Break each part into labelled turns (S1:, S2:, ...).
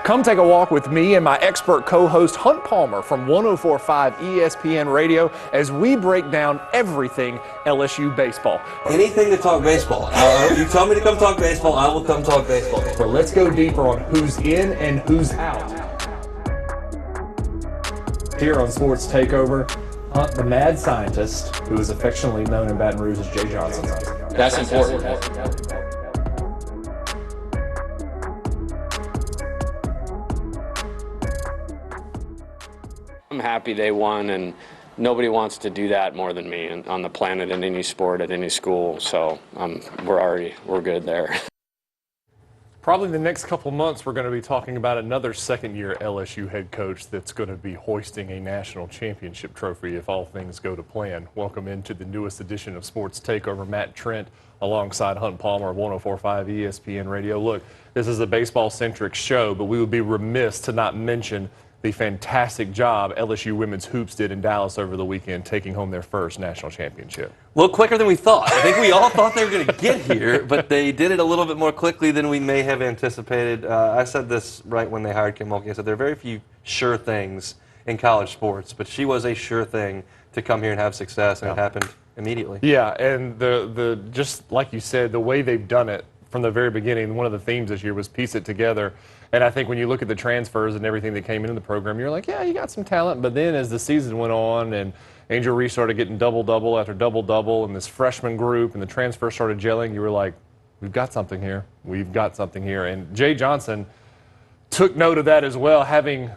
S1: Come take a walk with me and my expert co-host Hunt Palmer from 104.5 ESPN Radio as we break down everything LSU baseball.
S2: Anything to talk baseball. You tell me to come talk baseball, I will come talk baseball.
S1: So let's go deeper on who's in and who's out. Here on Sports Takeover, Hunt, the mad scientist, who is affectionately known in Baton Rouge as Jay Johnson.
S3: That's important. I'm happy they won, and nobody wants to do that more than me on the planet, in any sport, at any school. So we're good there.
S1: Probably the next couple months we're going to be talking about another second-year LSU head coach that's going to be hoisting a national championship trophy if all things go to plan. Welcome into the newest edition of Sports Takeover. Matt Trent alongside Hunt Palmer of 104.5 ESPN Radio. Look, this is a baseball-centric show, but we would be remiss to not mention the fantastic job LSU women's hoops did in Dallas over the weekend, taking home their first national championship.
S2: A little quicker than we thought. I think we all thought they were going to get here, but they did it a little bit more quickly than we may have anticipated. I said this right when they hired Kim Mulkey. I said there are very few sure things in college sports, but she was a sure thing to come here and have success, and it happened immediately.
S1: Yeah, and the just like you said, the way they've done it from the very beginning, one of the themes this year was piece it together. And I think when you look at the transfers and everything that came into the program, you're like, yeah, you got some talent. But then as the season went on and Angel Reese started getting double-double after double-double, and this freshman group and the transfers started gelling, you were like, we've got something here. We've got something here. And Jay Johnson took note of that as well, having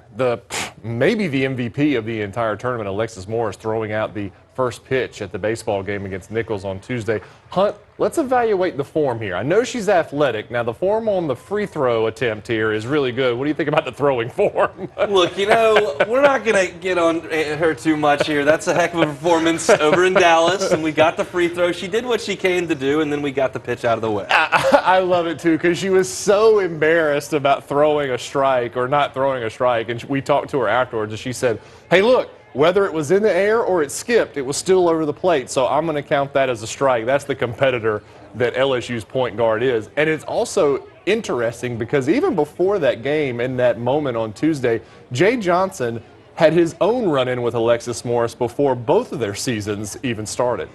S1: maybe the MVP of the entire tournament, Alexis Morris, throwing out the first pitch at the baseball game against Nichols on Tuesday. Hunt, let's evaluate the form here. I know she's athletic. Now, the form on the free throw attempt here is really good. What do you think about the throwing form?
S2: Look, we're not going to get on her too much here. That's a heck of a performance over in Dallas, and we got the free throw. She did what she came to do, and then we got the pitch out of the way.
S1: I love it, too, because she was so embarrassed about throwing a strike or not throwing a strike, and we talked to her afterwards, and she said, hey, look, whether it was in the air or it skipped, it was still over the plate, so I'm going to count that as a strike. That's the competitor that LSU's point guard is. And it's also interesting because even before that game, in that moment on Tuesday, Jay Johnson had his own run-in with Alexis Morris before both of their seasons even started.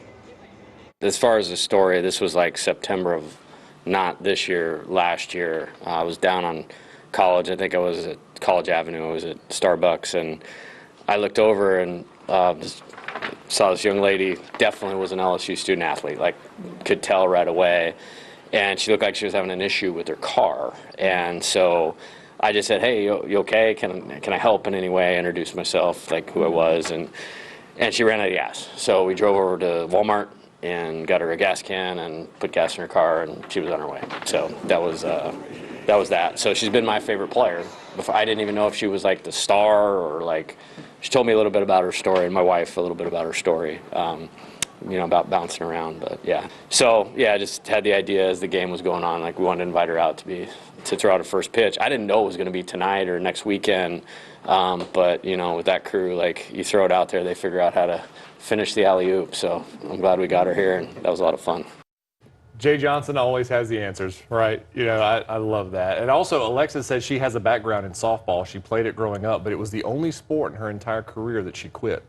S3: As far as the story, this was like September of not this year, last year. I was down on College. I think I was at College Avenue. I was at Starbucks, and I looked over and just saw this young lady, definitely was an LSU student athlete, like could tell right away. And she looked like she was having an issue with her car. And so I just said, hey, you okay? Can I help in any way? I introduced myself, like who I was. And she ran out of gas. So we drove over to Walmart and got her a gas can and put gas in her car, and she was on her way. So that was that. So she's been my favorite player. I didn't even know if she was like the star or like. She told me a little bit about her story, and my wife a little bit about her story, about bouncing around. But yeah, so yeah, I just had the idea as the game was going on, like we wanted to invite her out to throw out a first pitch. I didn't know it was going to be tonight or next weekend, but with that crew, like you throw it out there, they figure out how to finish the alley-oop. So I'm glad we got her here, and that was a lot of fun.
S1: Jay Johnson always has the answers, right? I love that. And also, Alexis says she has a background in softball. She played it growing up, but it was the only sport in her entire career that she quit.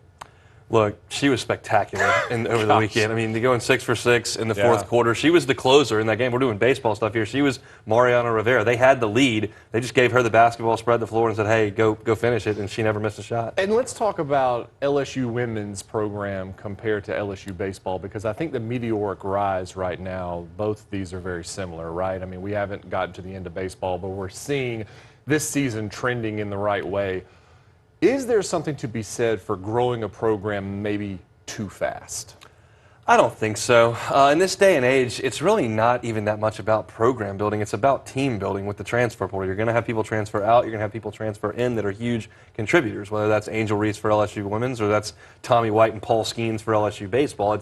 S2: Look, she was spectacular over the weekend. I mean, to go in 6 for 6 in the fourth quarter. She was the closer in that game. We're doing baseball stuff here. She was Mariano Rivera. They had the lead. They just gave her the basketball, spread the floor, and said, hey, go finish it, and she never missed a shot.
S1: And let's talk about LSU women's program compared to LSU baseball, because I think the meteoric rise right now, both of these are very similar, right? I mean, we haven't gotten to the end of baseball, but we're seeing this season trending in the right way. Is there something to be said for growing a program maybe too fast?
S2: I don't think so. In this day and age, it's really not even that much about program building. It's about team building with the transfer portal. You're going to have people transfer out. You're going to have people transfer in that are huge contributors, whether that's Angel Reese for LSU women's or that's Tommy White and Paul Skeens for LSU baseball.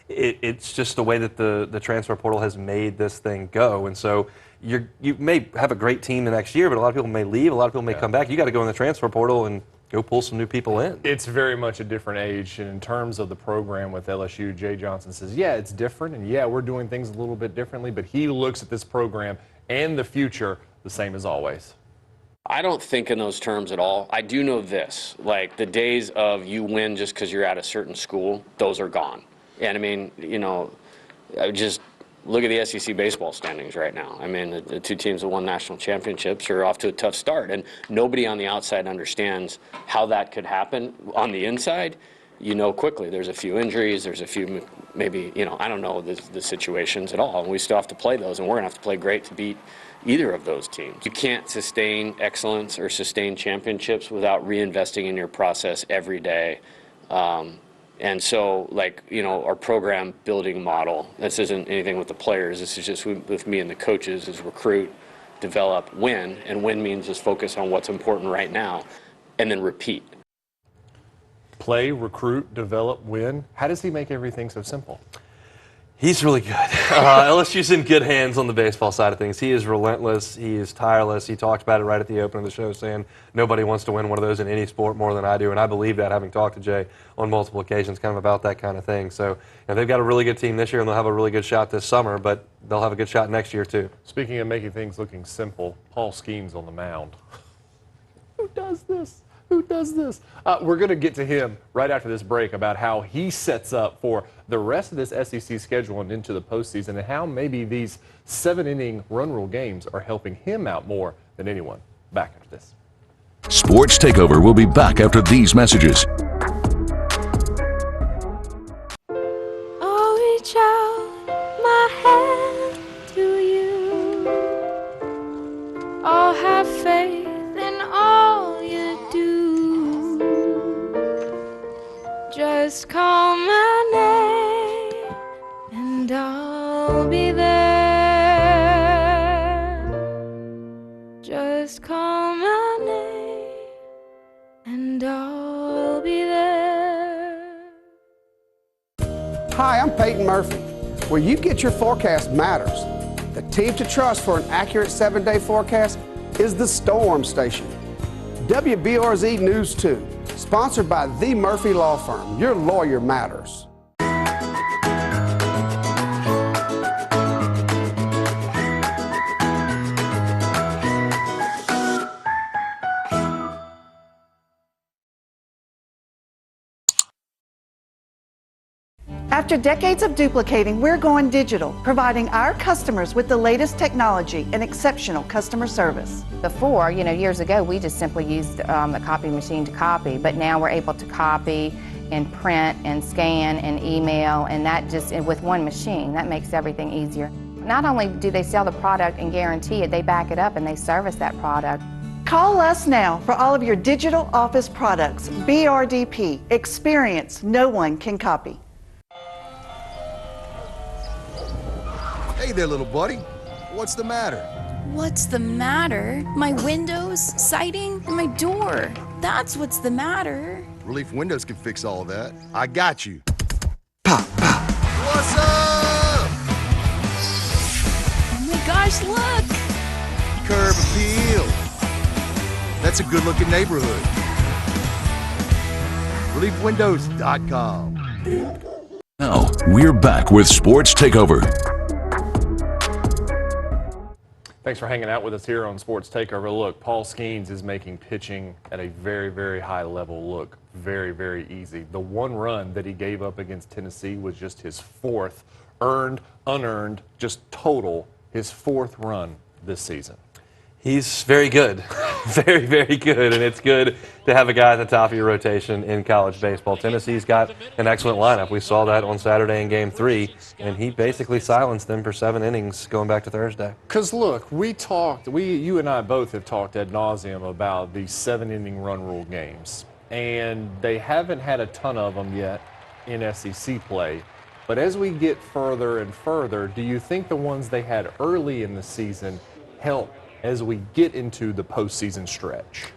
S2: It's just the way that the transfer portal has made this thing go. And so you may have a great team the next year, but a lot of people may leave. A lot of people may come back. You got to go in the transfer portal and go pull some new people in.
S1: It's very much a different age, and in terms of the program with LSU, Jay Johnson says, yeah, it's different, and yeah, we're doing things a little bit differently, but he looks at this program and the future the same as always?
S3: I don't think in those terms at all. I do know this, like the days of you win just because you're at a certain school, those are gone. And I mean, just look at the SEC baseball standings right now. I mean, the two teams that won national championships are off to a tough start, and nobody on the outside understands how that could happen. On the inside, quickly there's a few injuries, there's a few maybe, I don't know the situations at all, and we still have to play those, and we're going to have to play great to beat either of those teams. You can't sustain excellence or sustain championships without reinvesting in your process every day. And so, our program building model, this isn't anything with the players, this is just with me and the coaches, is recruit, develop, win. And win means just focus on what's important right now and then repeat.
S1: Play, recruit, develop, win. How does he make everything so simple?
S2: He's really good. LSU's in good hands on the baseball side of things. He is relentless. He is tireless. He talked about it right at the opening of the show, saying nobody wants to win one of those in any sport more than I do. And I believe that, having talked to Jay on multiple occasions, kind of about that kind of thing. So they've got a really good team this year, and they'll have a really good shot this summer, but they'll have a good shot next year, too.
S1: Speaking of making things looking simple, Paul Skeens on the mound. Who does this? Who does this? We're going to get to him right after this break about how he sets up for the rest of this SEC schedule and into the postseason, and how maybe these 7-inning run rule games are helping him out more than anyone. Back after this.
S4: Sports Takeover will be back after these messages.
S5: I'll reach out my hand to you. I'll have faith in all you do. Just call my name and I'll be there. Just call my name and I'll be there.
S6: Hi, I'm Peyton Murphy. Where you get your forecast matters. The team to trust for an accurate 7-day forecast is the Storm Station. WBRZ News 2, sponsored by the Murphy Law Firm. Your lawyer matters.
S7: After decades of duplicating, we're going digital, providing our customers with the latest technology and exceptional customer service.
S8: Before, years ago, we just simply used a copy machine to copy, but now we're able to copy and print and scan and email, and that just with one machine. That makes everything easier. Not only do they sell the product and guarantee it, they back it up and they service that product.
S7: Call us now for all of your digital office products. BRDP, experience no one can copy.
S9: Hey there, little buddy. What's the matter?
S10: What's the matter? My windows, siding, and my door. That's what's the matter.
S9: Relief Windows can fix all of that. I got you. Pop, pop. What's up?
S10: Oh my gosh, look!
S9: Curb appeal. That's a good-looking neighborhood. ReliefWindows.com.
S4: Now, we're back with Sports Takeover.
S1: Thanks for hanging out with us here on Sports Takeover. Look, Paul Skeens is making pitching at a very, very high level look very, very easy. The one run that he gave up against Tennessee was just his fourth, earned, unearned, just total, his fourth run this season.
S2: He's very good, very, very good, and it's good to have a guy at the top of your rotation in college baseball. Tennessee's got an excellent lineup. We saw that on Saturday in Game 3, and he basically silenced them for 7 innings going back to Thursday.
S1: Because look, you and I both have talked ad nauseum about these 7-inning run rule games, and they haven't had a ton of them yet in SEC play. But as we get further and further, do you think the ones they had early in the season help as we get into the postseason stretch?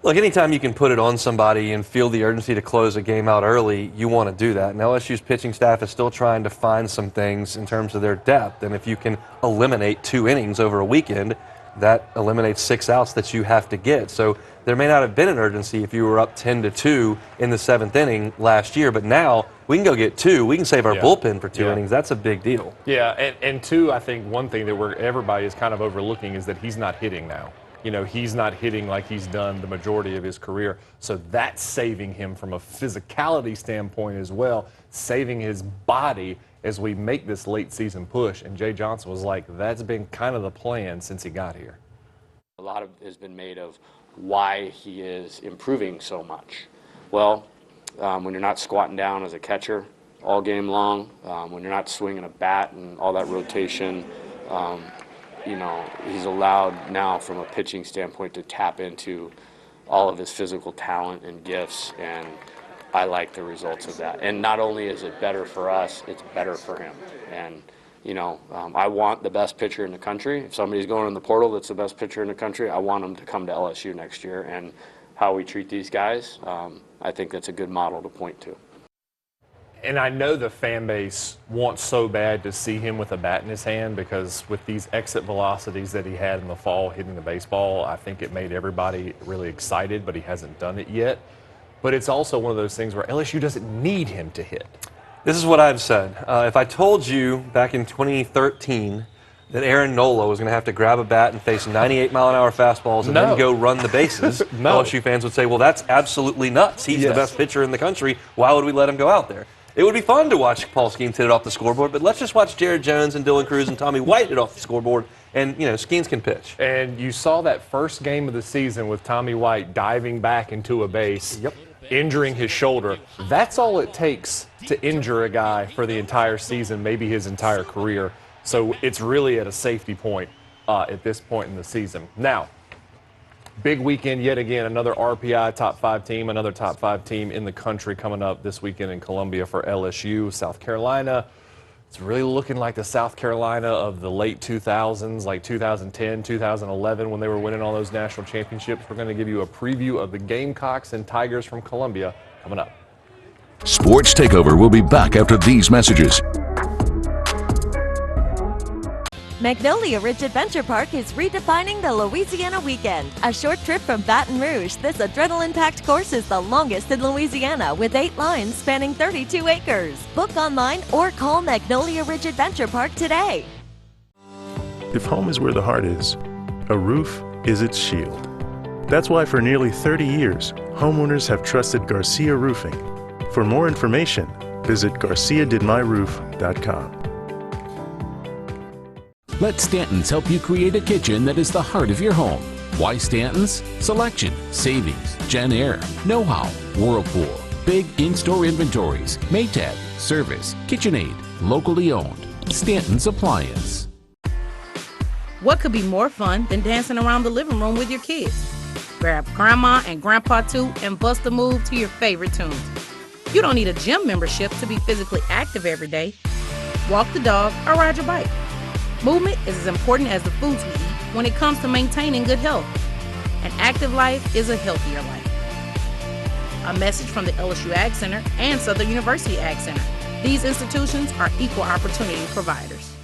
S2: Look, anytime you can put it on somebody and feel the urgency to close a game out early, you want to do that. And LSU's pitching staff is still trying to find some things in terms of their depth. And if you can eliminate 2 innings over a weekend, that eliminates 6 outs that you have to get. So there may not have been an urgency if you were up 10-2 in the 7th inning last year, but now we can go get 2. We can save our
S1: Yeah.
S2: bullpen for 2
S1: Yeah.
S2: innings. That's a big deal.
S1: Yeah, and two, I think one thing that everybody is kind of overlooking is that he's not hitting now. You know, he's not hitting like he's done the majority of his career. So that's saving him from a physicality standpoint as well, saving his body as we make this late season push. And Jay Johnson was like, that's been kind of the plan since he got here.
S3: A lot of has been made of why he is improving so much. Well, when you're not squatting down as a catcher all game long, when you're not swinging a bat and all that rotation, you know, he's allowed now from a pitching standpoint to tap into all of his physical talent and gifts, and I like the results of that. And not only is it better for us, it's better for him. And, you know, I want the best pitcher in the country. If somebody's going in the portal that's the best pitcher in the country, I want them to come to LSU next year. And how we treat these guys, I think that's a good model to point to.
S1: And I know the fan base wants so bad to see him with a bat in his hand, because with these exit velocities that he had in the fall hitting the baseball, I think it made everybody really excited, but he hasn't done it yet. But it's also one of those things where LSU doesn't need him to hit.
S2: This is what I've said. If I told you back in 2013 that Aaron Nola was going to have to grab a bat and face 98-mile-an-hour fastballs and then go run the bases, LSU fans would say, well, that's absolutely nuts. He's the best pitcher in the country. Why would we let him go out there? It would be fun to watch Paul Skeens hit it off the scoreboard, but let's just watch Jared Jones and Dylan Cruz and Tommy White hit off the scoreboard, and, you know, Skeens can pitch.
S1: And you saw that first game of the season with Tommy White diving back into a base, injuring his shoulder. That's all it takes to injure a guy for the entire season, maybe his entire career. So it's really at a safety point at this point in the season. Now, big weekend yet again, another RPI top 5 team, another top 5 team in the country coming up this weekend in Columbia for LSU. South Carolina, it's really looking like the South Carolina of the late 2000s, like 2010, 2011, when they were winning all those national championships. We're going to give you a preview of the Gamecocks and Tigers from Columbia coming up.
S4: Sports Takeover will be back after these messages.
S11: Magnolia Ridge Adventure Park is redefining the Louisiana weekend. A short trip from Baton Rouge, this adrenaline-packed course is the longest in Louisiana with 8 lines spanning 32 acres. Book online or call Magnolia Ridge Adventure Park today.
S12: If home is where the heart is, a roof is its shield. That's why for nearly 30 years, homeowners have trusted Garcia Roofing. For more information, visit garciadidmyroof.com.
S4: Let Stanton's help you create a kitchen that is the heart of your home. Why Stanton's? Selection, savings, Gen Air, know-how, Whirlpool, big in-store inventories, Maytag, service, KitchenAid, locally owned. Stanton's Appliance.
S13: What could be more fun than dancing around the living room with your kids? Grab grandma and grandpa too and bust a move to your favorite tunes. You don't need a gym membership to be physically active every day. Walk the dog or ride your bike. Movement is as important as the foods we eat when it comes to maintaining good health. An active life is a healthier life. A message from the LSU Ag Center and Southern University Ag Center. These institutions are equal opportunity providers.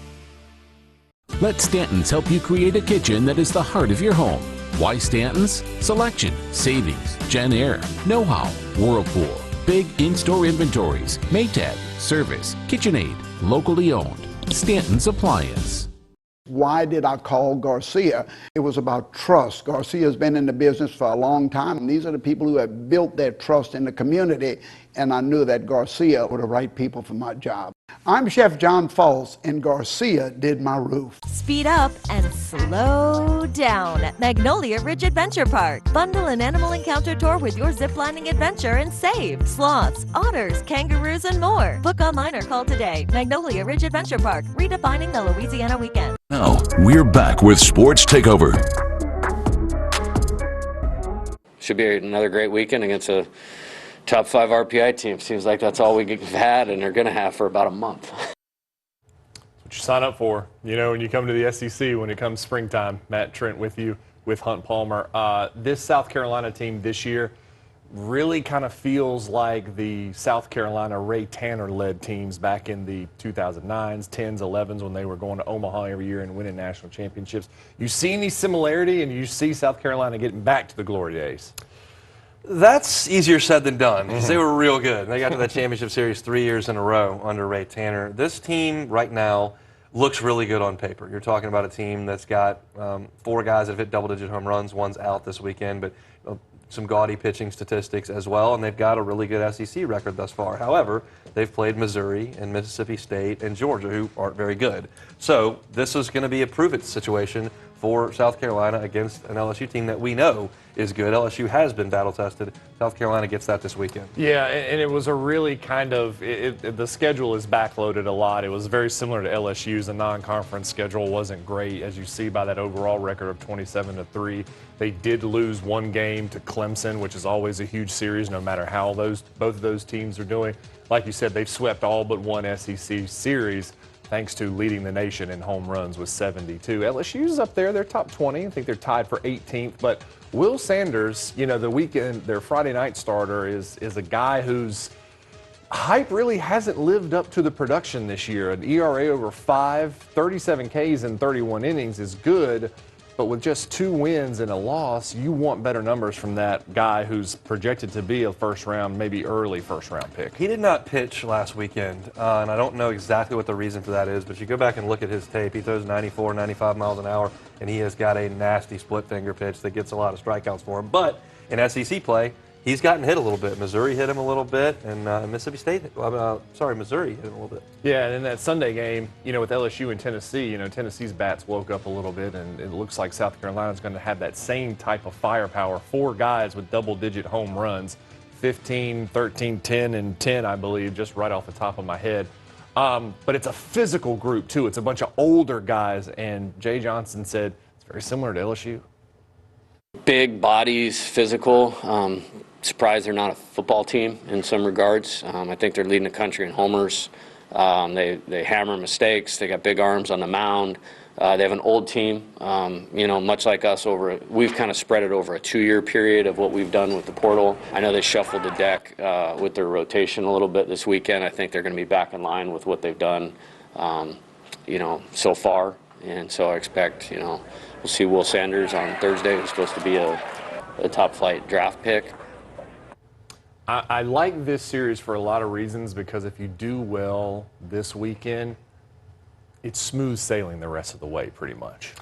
S4: Let Stanton's help you create a kitchen that is the heart of your home. Why Stanton's? Selection, savings, Gen Air, know-how, Whirlpool, big in-store inventories, Maytag, service, KitchenAid, locally owned. Stanton's Appliance.
S14: Why did I call Garcia? It was about trust. Garcia has been in the business for a long time, and these are the people who have built their trust in the community, and I knew that Garcia were the right people for my job. I'm Chef John Falls, and Garcia did my roof.
S11: Speed up and slow down at Magnolia Ridge Adventure Park. Bundle an animal encounter tour with your ziplining adventure and save sloths, otters, kangaroos, and more. Book online or call today. Magnolia Ridge Adventure Park, redefining the Louisiana weekend.
S4: Now, we're back with Sports Takeover.
S3: Should be another great weekend against a top 5 RPI team. Seems like that's all we've had and are going to have for about a month.
S1: That's what you sign up for, you know, when you come to the SEC, when it comes springtime. Matt Trent with you, with Hunt Palmer. This South Carolina team this year really kind of feels like the South Carolina Ray Tanner-led teams back in the 2009s, 10s, 11s, when they were going to Omaha every year and winning national championships. You see any similarity, and you see South Carolina getting back to the glory days?
S2: That's easier said than done because they were real good. They got to that championship series 3 years in a row under Ray Tanner. This team right now looks really good on paper. You're talking about a team that's got 4 guys that have hit double-digit home runs. One's out this weekend, but some gaudy pitching statistics as well, and they've got a really good SEC record thus far. However, they've played Missouri and Mississippi State and Georgia, who aren't very good. So this is going to be a prove-it situation for South Carolina against an LSU team that we know is good. LSU has been battle-tested. South Carolina gets that this weekend.
S1: Yeah, and it was a really kind of the schedule is backloaded a lot. It was very similar to LSU's. The non-conference schedule wasn't great, as you see by that overall record of 27-3. They did lose one game to Clemson, which is always a huge series, no matter how both of those teams are doing. Like you said, they've swept all but one SEC series, thanks to leading the nation in home runs with 72. LSU's up there. They're top 20. I think they're tied for 18th. But Will Sanders, the weekend, their Friday night starter, is a guy whose hype really hasn't lived up to the production this year. An ERA over 5, 37 Ks in 31 innings is good. But with just 2 wins and a loss, you want better numbers from that guy who's projected to be a first-round, maybe early first-round pick.
S2: He did not pitch last weekend, and I don't know exactly what the reason for that is, but you go back and look at his tape. He throws 94, 95 miles an hour, and he has got a nasty split-finger pitch that gets a lot of strikeouts for him. But in SEC play, he's gotten hit a little bit. Missouri hit him a little bit, and Missouri hit him a little bit.
S1: Yeah, and in that Sunday game, with LSU and Tennessee, Tennessee's bats woke up a little bit, and it looks like South Carolina's going to have that same type of firepower. 4 guys with double-digit home runs, 15, 13, 10, and 10, I believe, just right off the top of my head. But it's a physical group, too. It's a bunch of older guys, and Jay Johnson said it's very similar to LSU.
S3: Big bodies, physical. Surprised they're not a football team in some regards. I think they're leading the country in homers. They hammer mistakes. They got big arms on the mound. They have an old team. Much like us, we've kind of spread it over a 2-year period of what we've done with the portal. I know they shuffled the deck with their rotation a little bit this weekend. I think they're going to be back in line with what they've done, so far. And so I expect, we'll see Will Sanders on Thursday, who's supposed to be a top-flight draft pick.
S1: I like this series for a lot of reasons, because if you do well this weekend, it's smooth sailing the rest of the way pretty much.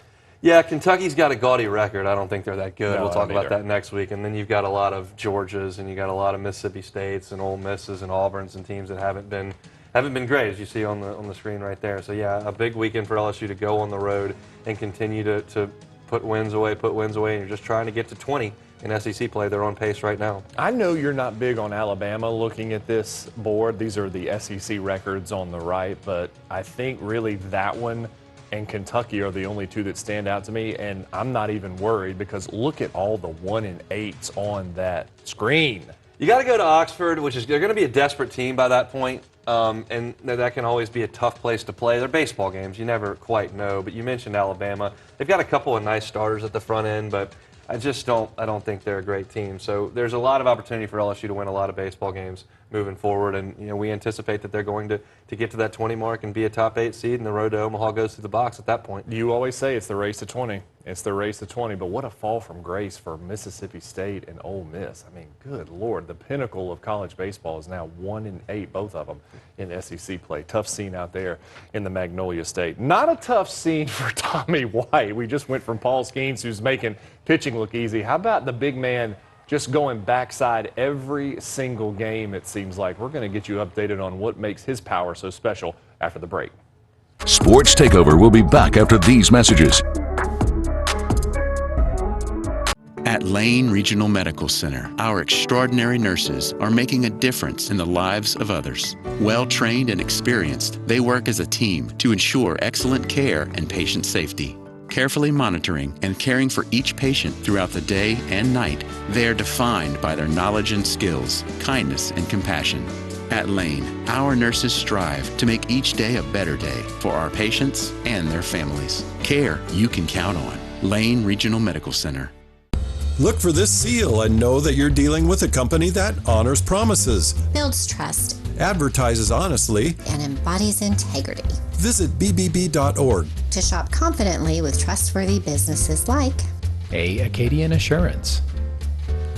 S2: Yeah, Kentucky's got a gaudy record. I don't think they're that good.
S1: No,
S2: we'll talk about that next week. And then you've got a lot of Georgias, and you got a lot of Mississippi States and Ole Misses and Auburns and teams that haven't been great, as you see on the screen right there. So yeah, a big weekend for LSU to go on the road and continue to put wins away, and you're just trying to get to 20 in SEC play. They're on pace right now.
S1: I know you're not big on Alabama looking at this board. These are the SEC records on the right, but I think really that one and Kentucky are the only 2 that stand out to me, and I'm not even worried because look at all the 1-8s on that screen.
S2: You got to go to Oxford, they're going to be a desperate team by that point, and that can always be a tough place to play. They're baseball games. You never quite know, but you mentioned Alabama. They've got a couple of nice starters at the front end, but I don't think they're a great team. So there's a lot of opportunity for LSU to win a lot of baseball games moving forward, and we anticipate that they're going to get to that 20 mark and be a top 8 seed, and the road to Omaha goes through the box at that point.
S1: You always say it's the race to 20. It's the race to 20, but what a fall from grace for Mississippi State and Ole Miss. I mean, good Lord, the pinnacle of college baseball is now 1-8, both of them in SEC play. Tough scene out there in the Magnolia State. Not a tough scene for Tommy White. We just went from Paul Skeens, who's making pitching look easy. How about the big man just going backside every single game, it seems like? We're going to get you updated on what makes his power so special after the break.
S15: Sports Takeover will be back after these messages.
S16: At Lane Regional Medical Center, our extraordinary nurses are making a difference in the lives of others. Well-trained and experienced, they work as a team to ensure excellent care and patient safety. Carefully monitoring and caring for each patient throughout the day and night, they are defined by their knowledge and skills, kindness and compassion. At Lane, our nurses strive to make each day a better day for our patients and their families. Care you can count on. Lane Regional Medical Center.
S17: Look for this seal and know that you're dealing with a company that honors promises,
S18: builds trust,
S17: advertises honestly,
S18: and embodies integrity.
S17: Visit bbb.org
S18: to shop confidently with trustworthy businesses like
S19: A. Acadian Assurance,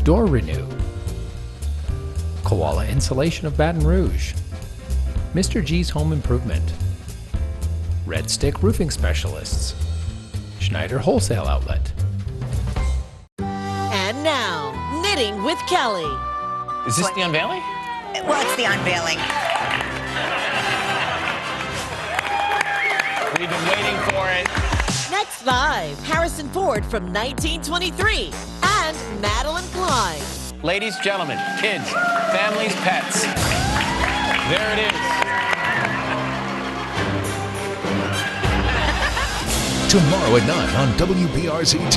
S19: Door Renew, Koala Insulation of Baton Rouge, Mr. G's Home Improvement, Red Stick Roofing Specialists, Schneider Wholesale Outlet.
S20: And now, Knitting with Kelly.
S19: Is this the unveiling?
S21: Well, it's the unveiling.
S19: We've been waiting for it.
S20: Next live, Harrison Ford from 1923 and Madeline Klein.
S19: Ladies, gentlemen, kids, families, pets. There it is.
S15: Tomorrow at 9 on WBRZ2.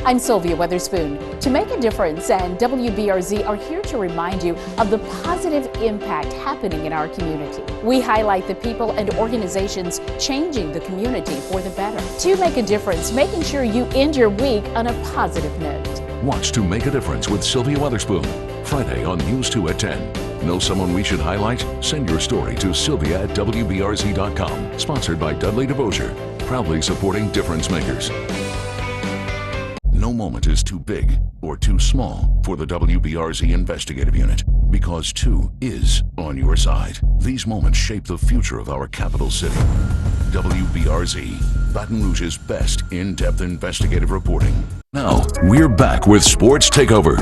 S22: I'm Sylvia Weatherspoon. To make a difference, and WBRZ are here to remind you of the positive impact happening in our community. We highlight the people and organizations changing the community for the better. To make a difference, making sure you end your week on a positive note.
S15: Watch To Make a Difference with Sylvia Weatherspoon. Friday on News 2 at 10. Know someone we should highlight? Send your story to sylvia@wbrz.com. Sponsored by Dudley DeVosier. Proudly supporting difference makers. No moment is too big or too small for the WBRZ investigative unit, because 2 is on your side. These moments shape the future of our capital city. WBRZ, Baton Rouge's best in-depth investigative reporting. Now, we're back with Sports Takeover.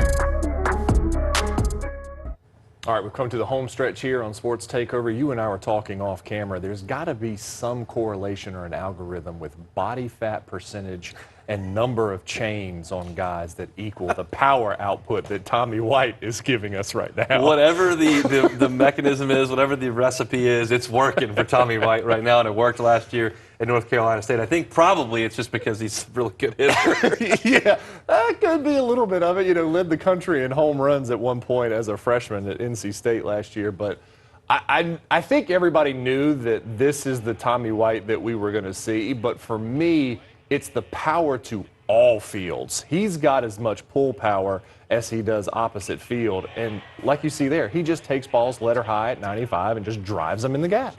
S1: All right, we've come to the home stretch here on Sports Takeover. You and I were talking off camera. There's got to be some correlation or an algorithm with body fat percentage and number of chains on guys that equal the power output that Tommy White is giving us right now.
S2: Whatever the mechanism is, whatever the recipe is, it's working for Tommy White right now, and it worked last year at North Carolina State. I think probably it's just because he's a really good hitter.
S1: Yeah, that could be a little bit of it. You know, led the country in home runs at one point as a freshman at NC State last year. But I think everybody knew that this is the Tommy White that we were going to see. But for me, it's the power to all fields. He's got as much pull power as he does opposite field. And like you see there, he just takes balls letter high at 95 and just drives them in the gap.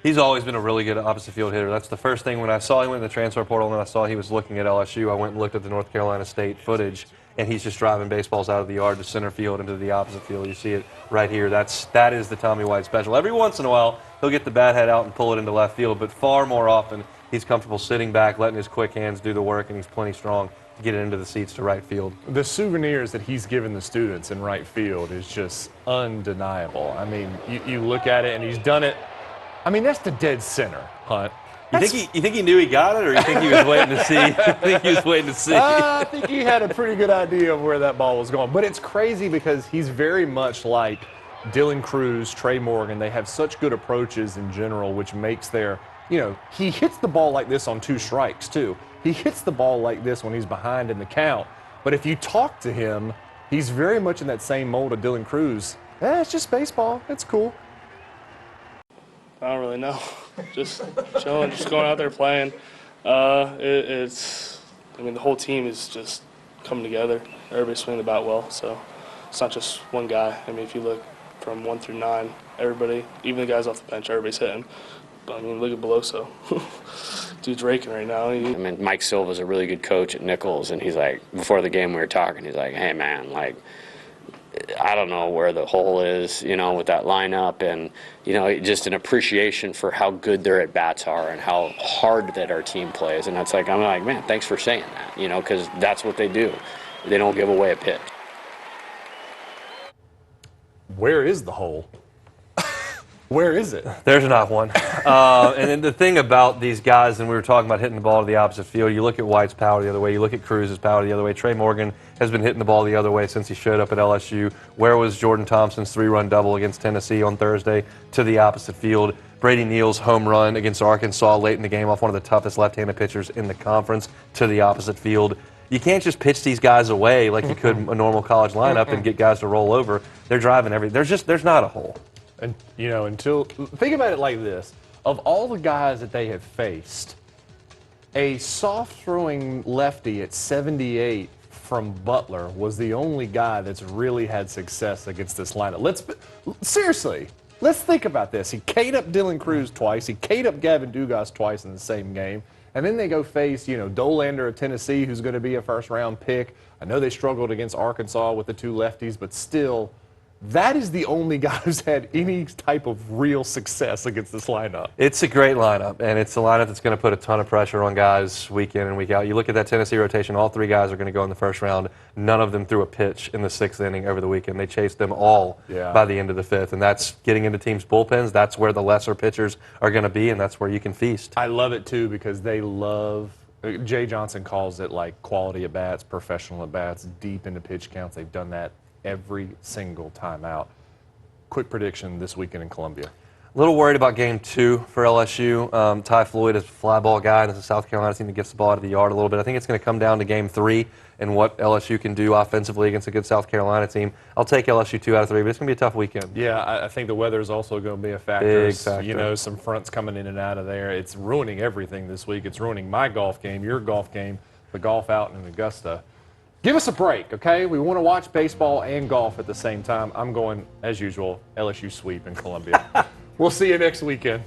S2: He's always been a really good opposite field hitter. That's the first thing when I saw him in the transfer portal and I saw he was looking at LSU, I went and looked at the North Carolina State footage, and he's just driving baseballs out of the yard to center field into the opposite field. You see it right here. That is the Tommy White special. Every once in a while, he'll get the bat head out and pull it into left field, but far more often, he's comfortable sitting back, letting his quick hands do the work, and he's plenty strong to get it into the seats to right field.
S1: The souvenirs that he's given the students in right field is just undeniable. I mean, you look at it, and he's done it. I mean, that's the dead center, Hunt.
S2: You think he knew he got it, or you think he was waiting to see? I think he was waiting to see.
S1: I think he had a pretty good idea of where that ball was going. But it's crazy because he's very much like Dylan Cruz, Trey Morgan. They have such good approaches in general, which makes their, you know, he hits the ball like this on 2 strikes, too. He hits the ball like this when he's behind in the count. But if you talk to him, he's very much in that same mold of Dylan Cruz. It's just baseball. It's cool.
S23: I don't really know. Just chilling, just going out there playing. I mean, the whole team is just coming together. Everybody's swinging the bat well, so it's not just one guy. I mean, if you look from 1 through 9, everybody, even the guys off the bench, everybody's hitting. But I mean, look at Beloso. Dude's raking right now.
S3: I mean, Mike Silva's a really good coach at Nichols, and he's like, before the game we were talking, he's like, hey, man, like, I don't know where the hole is, you know, with that lineup, and, you know, just an appreciation for how good their at-bats are and how hard that our team plays. And that's like, I'm like, man, thanks for saying that, you know, because that's what they do. They don't give away a pitch.
S1: Where is the hole? Where is it?
S2: There's not one. And then the thing about these guys, and we were talking about hitting the ball to the opposite field, you look at White's power the other way, you look at Cruz's power the other way. Trey Morgan has been hitting the ball the other way since he showed up at LSU. Where was Jordan Thompson's 3-run double against Tennessee on Thursday? To the opposite field. Brady Neal's home run against Arkansas late in the game off one of the toughest left-handed pitchers in the conference, to the opposite field. You can't just pitch these guys away like you could a normal college lineup and get guys to roll over. They're driving everything. There's not a hole.
S1: And, you know, think about it like this. Of all the guys that they have faced, a soft-throwing lefty at 78 from Butler was the only guy that's really had success against this lineup. Seriously, let's think about this. He K'd up Dylan Cruz twice. He K'd up Gavin Dugas twice in the same game. And then they go face, you know, Dolander of Tennessee, who's going to be a first-round pick. I know they struggled against Arkansas with the 2 lefties, but still, that is the only guy who's had any type of real success against this lineup.
S2: It's a great lineup, and it's a lineup that's going to put a ton of pressure on guys week in and week out. You look at that Tennessee rotation, all 3 guys are going to go in the first round. None of them threw a pitch in the 6th inning over the weekend. They chased them all by the end of the 5th, and that's getting into teams' bullpens. That's where the lesser pitchers are going to be, and that's where you can feast.
S1: I love it, too, because they love – Jay Johnson calls it like quality at-bats, professional at-bats, deep into pitch counts. They've done that every single time out. Quick prediction this weekend in Columbia.
S2: A little worried about game 2 for LSU. Ty Floyd is a fly ball guy, and it's a South Carolina team that gets the ball out of the yard a little bit. I think it's going to come down to game 3 and what LSU can do offensively against a good South Carolina team. I'll take LSU 2 out of 3, but it's going to be a tough weekend.
S1: Yeah, I think the weather is also going to be a factor.
S2: Big factor.
S1: You know, some fronts coming in and out of there. It's ruining everything this week. It's ruining my golf game, your golf game, the golf out in Augusta. Give us a break, okay? We want to watch baseball and golf at the same time. I'm going, as usual, LSU sweep in Columbia. We'll see you next weekend.